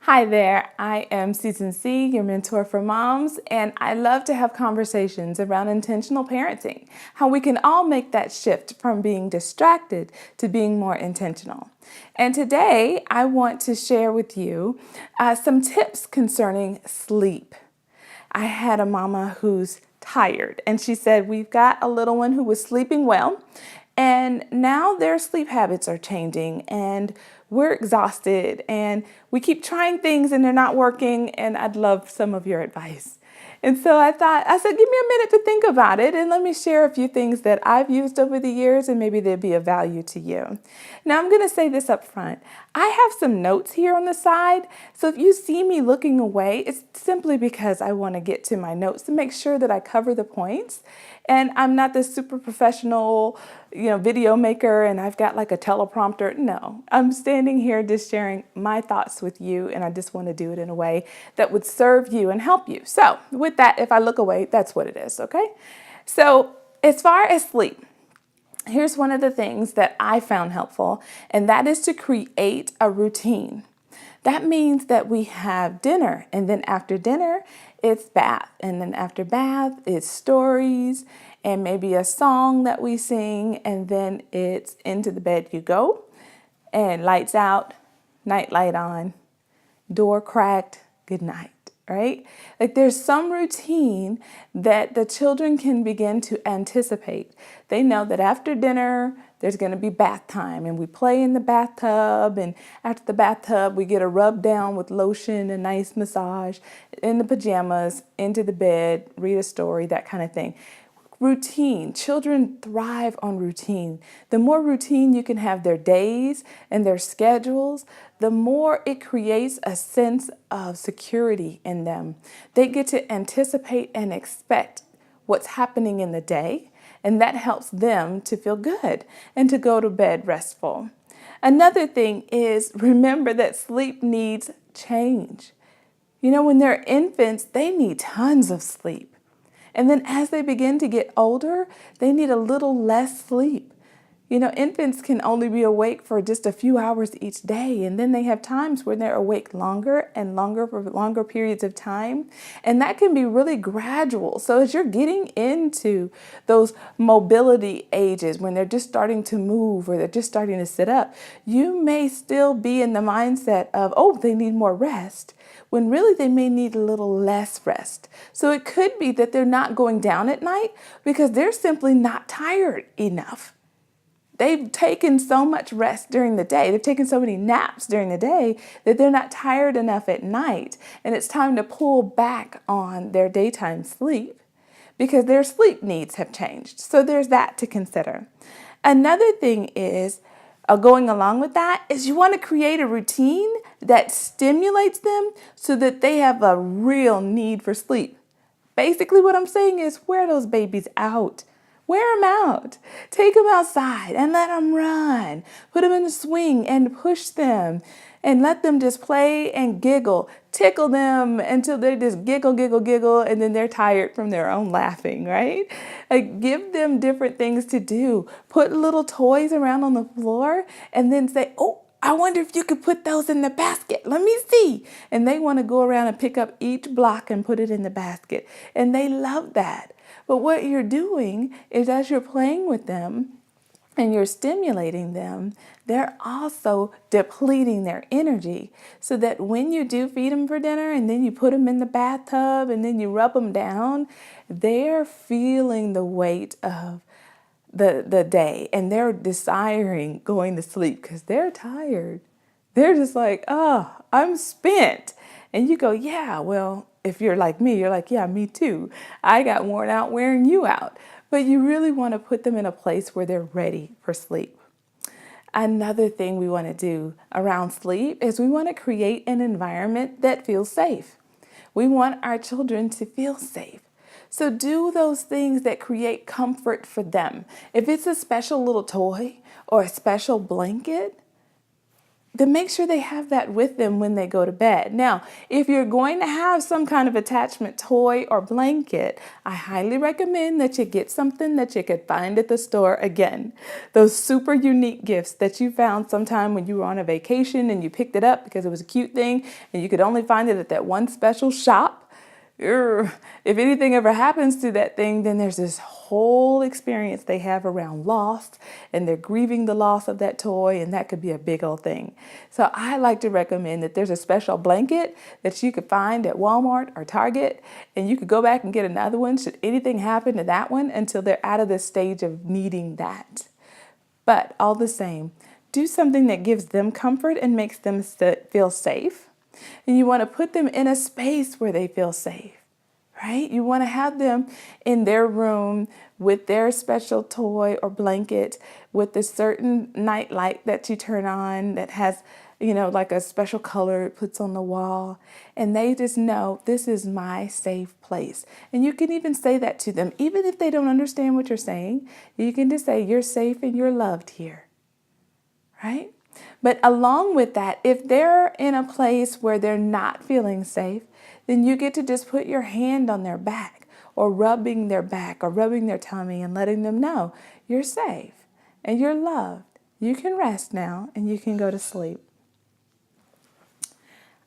Hi there, I am Susan C., your mentor for moms, and I love to have conversations around intentional parenting, how we can all make that shift from being distracted to being more intentional. And today I want to share with you some tips concerning sleep. I had a mama who's tired, and she said, we've got a little one who was sleeping well, and now their sleep habits are changing, and we're exhausted, and we keep trying things and they're not working, and I'd love some of your advice. And so I said, give me a minute to think about it and let me share a few things that I've used over the years and maybe they'd be of value to you. Now, I'm going to say this up front. I have some notes here on the side. So if you see me looking away, it's simply because I want to get to my notes to make sure that I cover the points. And I'm not this super professional, video maker and I've got like a teleprompter. No, I'm standing here just sharing my thoughts with you, and I just want to do it in a way that would serve you and help you. So with that, if I look away, that's what it is, okay? So as far as sleep, here's one of the things that I found helpful, and that is to create a routine. That means that we have dinner, and then after dinner, it's bath. And then after bath, it's stories and maybe a song that we sing. And then it's into the bed you go, and lights out, night light on, door cracked, good night. Right? Like there's some routine that the children can begin to anticipate. They know that after dinner, there's going to be bath time, and we play in the bathtub, and after the bathtub, we get a rub down with lotion, a nice massage, in the pajamas, into the bed, read a story, that kind of thing. Routine. Children thrive on routine. The more routine you can have their days and their schedules, the more it creates a sense of security in them. They get to anticipate and expect what's happening in the day, and that helps them to feel good and to go to bed restful. Another thing is remember that sleep needs change. When they're infants, they need tons of sleep. And then as they begin to get older, they need a little less sleep. Infants can only be awake for just a few hours each day, and then they have times when they're awake longer and longer for longer periods of time, and that can be really gradual. So as you're getting into those mobility ages, when they're just starting to move or they're just starting to sit up, you may still be in the mindset of, oh, they need more rest, when really they may need a little less rest. So it could be that they're not going down at night because they're simply not tired enough. They've taken so much rest during the day. They've taken so many naps during the day that they're not tired enough at night. And it's time to pull back on their daytime sleep because their sleep needs have changed. So there's that to consider. Another thing is, going along with that, is you want to create a routine that stimulates them so that they have a real need for sleep. Basically, what I'm saying is wear those babies out. Wear them out. Take them outside and let them run. Put them in the swing and push them and let them just play and giggle. Tickle them until they just giggle, giggle, giggle, and then they're tired from their own laughing, right? Give them different things to do. Put little toys around on the floor and then say, oh, I wonder if you could put those in the basket. Let me see. And they want to go around and pick up each block and put it in the basket. And they love that. But what you're doing is as you're playing with them and you're stimulating them, they're also depleting their energy so that when you do feed them for dinner and then you put them in the bathtub and then you rub them down, they're feeling the weight of the day and they're desiring going to sleep because they're tired. They're just like, oh, I'm spent. And you go, yeah, well, if you're like me, you're like, yeah, me too. I got worn out wearing you out. But you really want to put them in a place where they're ready for sleep. Another thing we want to do around sleep is we want to create an environment that feels safe. We want our children to feel safe. So do those things that create comfort for them. If it's a special little toy or a special blanket, then make sure they have that with them when they go to bed. Now, if you're going to have some kind of attachment toy or blanket, I highly recommend that you get something that you could find at the store again. Those super unique gifts that you found sometime when you were on a vacation and you picked it up because it was a cute thing and you could only find it at that one special shop. If anything ever happens to that thing, then there's this whole experience they have around loss, and they're grieving the loss of that toy, and that could be a big old thing. So I like to recommend that there's a special blanket that you could find at Walmart or Target, and you could go back and get another one should anything happen to that one until they're out of this stage of needing that. But all the same, do something that gives them comfort and makes them feel safe. And you want to put them in a space where they feel safe, right? You want to have them in their room with their special toy or blanket, with a certain night light that you turn on that has, like a special color it puts on the wall. And they just know this is my safe place. And you can even say that to them. Even if they don't understand what you're saying, you can just say, you're safe and you're loved here, right? But along with that, if they're in a place where they're not feeling safe, then you get to just put your hand on their back or rubbing their back or rubbing their tummy and letting them know you're safe and you're loved. You can rest now and you can go to sleep.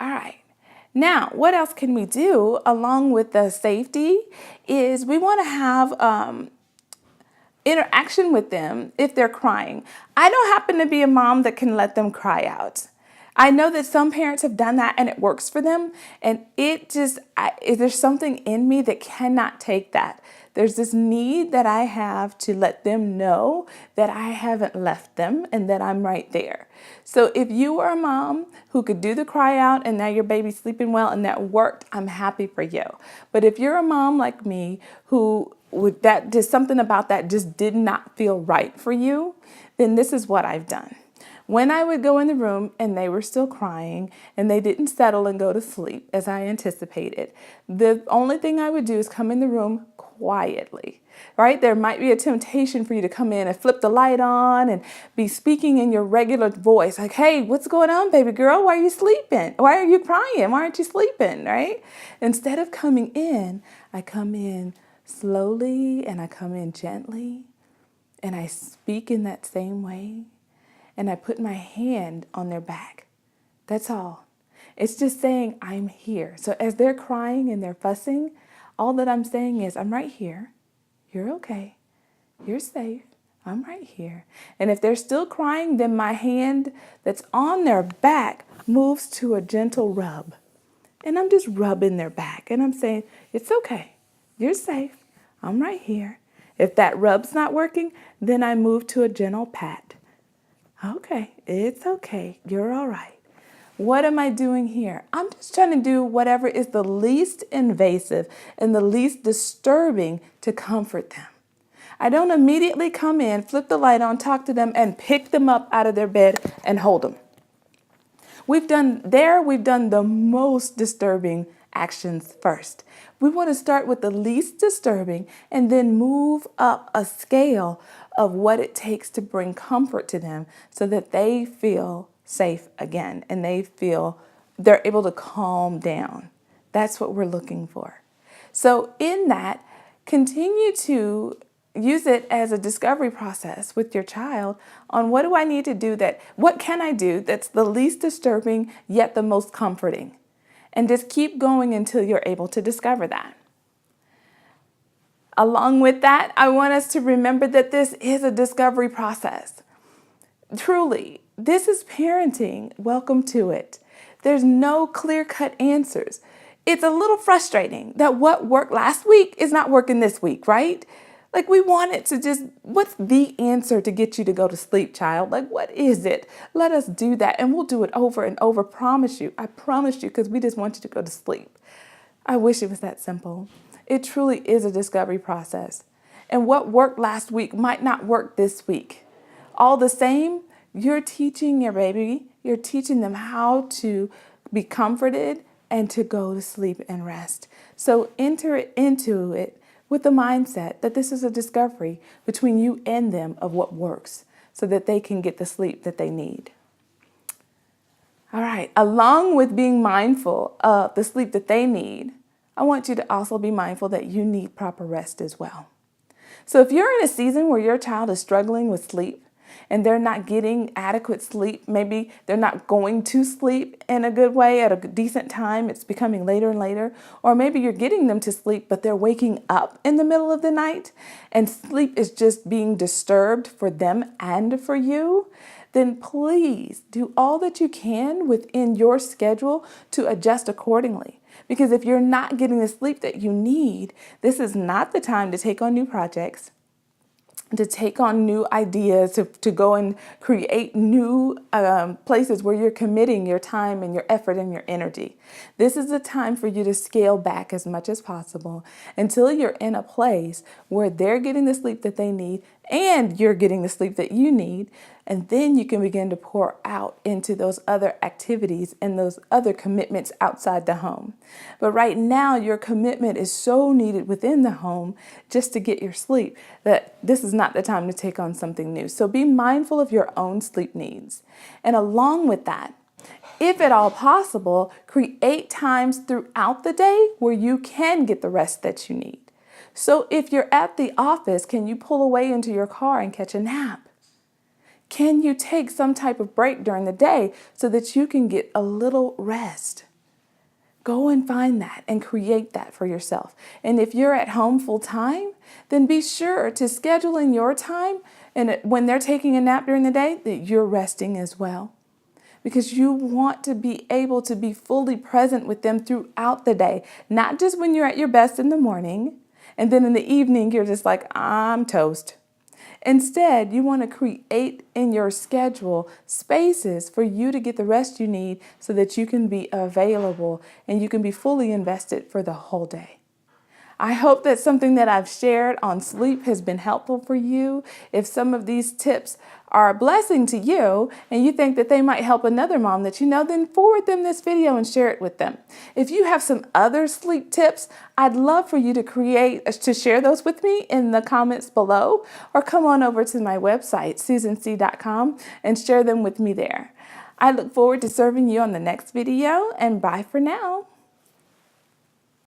All right. Now, what else can we do along with the safety is we want to have interaction with them if they're crying. I don't happen to be a mom that can let them cry out. I know that some parents have done that and it works for them. And there's something in me that cannot take that. There's this need that I have to let them know that I haven't left them and that I'm right there. So if you are a mom who could do the cry out and now your baby's sleeping well and that worked, I'm happy for you. But if you're a mom like me who just something about that just did not feel right for you, then this is what I've done. When I would go in the room and they were still crying and they didn't settle and go to sleep as I anticipated, the only thing I would do is come in the room quietly, right? There might be a temptation for you to come in and flip the light on and be speaking in your regular voice, like, hey, what's going on, baby girl? Why are you sleeping? Why are you crying? Why aren't you sleeping, right? Instead of coming in, I come in slowly and I come in gently and I speak in that same way. And I put my hand on their back. That's all. It's just saying, I'm here. So as they're crying and they're fussing, all that I'm saying is, I'm right here. You're okay. You're safe. I'm right here. And if they're still crying, then my hand that's on their back moves to a gentle rub. And I'm just rubbing their back. And I'm saying, it's okay. You're safe. I'm right here. If that rub's not working, then I move to a gentle pat. Okay, it's okay. You're all right. What am I doing here? I'm just trying to do whatever is the least invasive and the least disturbing to comfort them. I don't immediately come in, flip the light on, talk to them, and pick them up out of their bed and hold them. We've done the most disturbing actions first. We want to start with the least disturbing and then move up a scale of what it takes to bring comfort to them so that they feel safe again and they feel they're able to calm down. That's what we're looking for. So in that, continue to use it as a discovery process with your child on what do I need to do what can I do that's the least disturbing yet the most comforting? And just keep going until you're able to discover that. Along with that, I want us to remember that this is a discovery process. Truly, this is parenting. Welcome to it. There's no clear-cut answers. It's a little frustrating that what worked last week is not working this week, right? Like we want it to what's the answer to get you to go to sleep, child? Like, what is it? Let us do that and we'll do it over and over. I promise you, because we just want you to go to sleep. I wish it was that simple. It truly is a discovery process. And what worked last week might not work this week. All the same, you're teaching your baby, you're teaching them how to be comforted and to go to sleep and rest. So enter into it with the mindset that this is a discovery between you and them of what works so that they can get the sleep that they need. All right, along with being mindful of the sleep that they need, I want you to also be mindful that you need proper rest as well. So if you're in a season where your child is struggling with sleep and they're not getting adequate sleep, maybe they're not going to sleep in a good way at a decent time, it's becoming later and later, or maybe you're getting them to sleep, but they're waking up in the middle of the night and sleep is just being disturbed for them and for you, then please do all that you can within your schedule to adjust accordingly. Because if you're not getting the sleep that you need, this is not the time to take on new projects, to take on new ideas, to go and create new places where you're committing your time and your effort and your energy. This is the time for you to scale back as much as possible until you're in a place where they're getting the sleep that they need and you're getting the sleep that you need. And then you can begin to pour out into those other activities and those other commitments outside the home. But right now, your commitment is so needed within the home just to get your sleep that this is not the time to take on something new. So be mindful of your own sleep needs. And along with that, if at all possible, create times throughout the day where you can get the rest that you need. So if you're at the office, can you pull away into your car and catch a nap? Can you take some type of break during the day so that you can get a little rest? Go and find that and create that for yourself. And if you're at home full time, then be sure to schedule in your time and when they're taking a nap during the day that you're resting as well. Because you want to be able to be fully present with them throughout the day, not just when you're at your best in the morning and then in the evening you're just like, I'm toast. Instead, you want to create in your schedule spaces for you to get the rest you need so that you can be available and you can be fully invested for the whole day. I hope that something that I've shared on sleep has been helpful for you. If some of these tips are a blessing to you and you think that they might help another mom that you know, then forward them this video and share it with them. If you have some other sleep tips, I'd love for you to share those with me in the comments below, or come on over to my website, susanc.com, and share them with me there. I look forward to serving you on the next video, and bye for now.